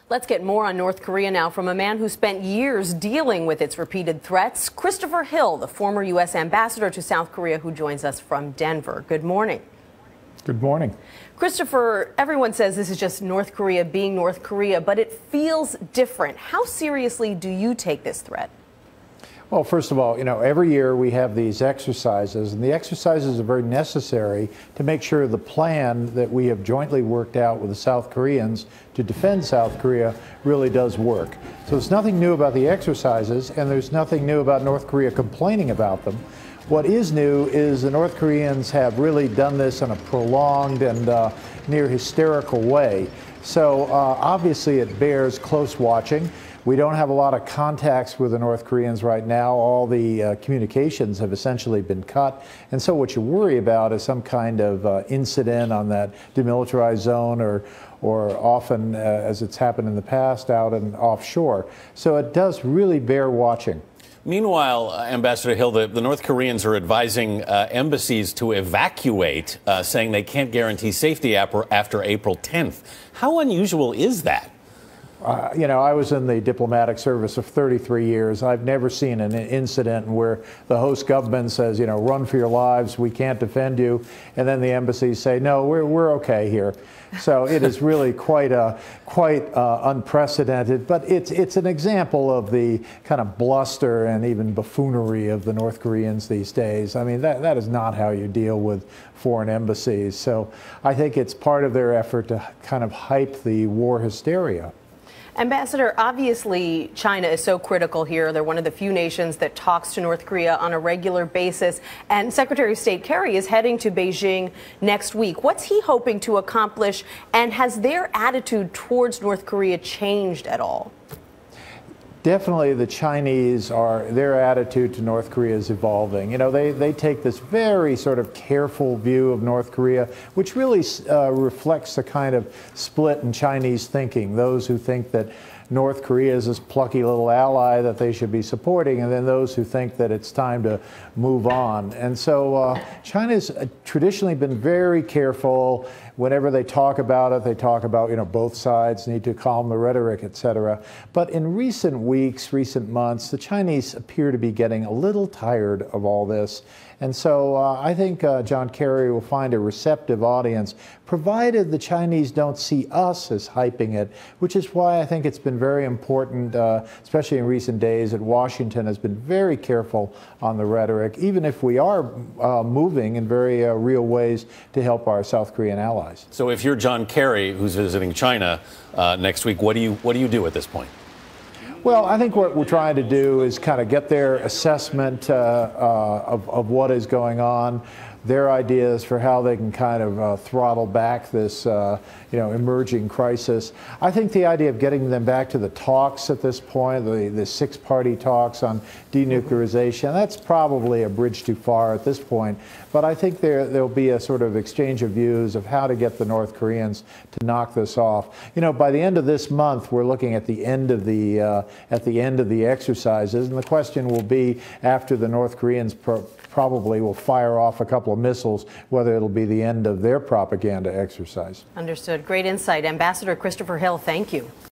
Let's get more on North Korea now from a man who spent years dealing with its repeated threats, Christopher Hill, the former U.S. ambassador to South Korea, who joins us from Denver. Good morning. Good morning. Christopher, everyone says this is just North Korea being North Korea, but it feels different. How seriously do you take this threat? Well, first of all, every year we have these exercises, and the exercises are very necessary to make sure the plan that we have jointly worked out with the South Koreans to defend South Korea really does work. So there's nothing new about the exercises, and there's nothing new about North Korea complaining about them. What is new is the North Koreans have really done this in a prolonged and near hysterical way. So obviously it bears close watching. We don't have a lot of contacts with the North Koreans right now. All the communications have essentially been cut. And so what you worry about is some kind of incident on that demilitarized zone or often, as it's happened in the past, out and offshore. So it does really bear watching. Meanwhile, Ambassador Hill, the North Koreans are advising embassies to evacuate, saying they can't guarantee safety after April 10th. How unusual is that? I was in the diplomatic service of 33 years. I've never seen an incident where the host government says, run for your lives, we can't defend you, and then the embassies say, no, we're okay here. So it is really quite unprecedented, but it's an example of the kind of bluster and even buffoonery of the North Koreans these days. I mean, that is not how you deal with foreign embassies. So I think it's part of their effort to kind of hype the war hysteria. Ambassador, obviously China is so critical here. They're one of the few nations that talks to North Korea on a regular basis. And Secretary of State Kerry is heading to Beijing next week. What's he hoping to accomplish? And has their attitude towards North Korea changed at all? Definitely the Chinese their attitude to North Korea is evolving. They take this very sort of careful view of North Korea, which really reflects the kind of split in Chinese thinking. Those who think that North Korea is this plucky little ally that they should be supporting, and then those who think that it's time to move on. And so China's traditionally been very careful. Whenever they talk about it, they talk about, both sides need to calm the rhetoric, etc. But in recent weeks, recent months, the Chinese appear to be getting a little tired of all this. And so I think John Kerry will find a receptive audience, provided the Chinese don't see us as hyping it, which is why I think it's been very important, especially in recent days, that Washington has been very careful on the rhetoric, even if we are moving in very real ways to help our South Korean allies. So if you're John Kerry, who's visiting China next week, what do you do at this point? Well, I think what we're trying to do is kind of get their assessment of what is going on, their ideas for how they can kind of throttle back this, emerging crisis. I think the idea of getting them back to the talks at this point, the six-party talks on denuclearization, that's probably a bridge too far at this point. But I think there'll be a sort of exchange of views of how to get the North Koreans to knock this off. By the end of this month, we're looking at the end of the exercises, and the question will be, after the North Koreans probably will fire off a couple of missiles, whether it'll be the end of their propaganda exercise. Understood. Great insight. Ambassador Christopher Hill, thank you.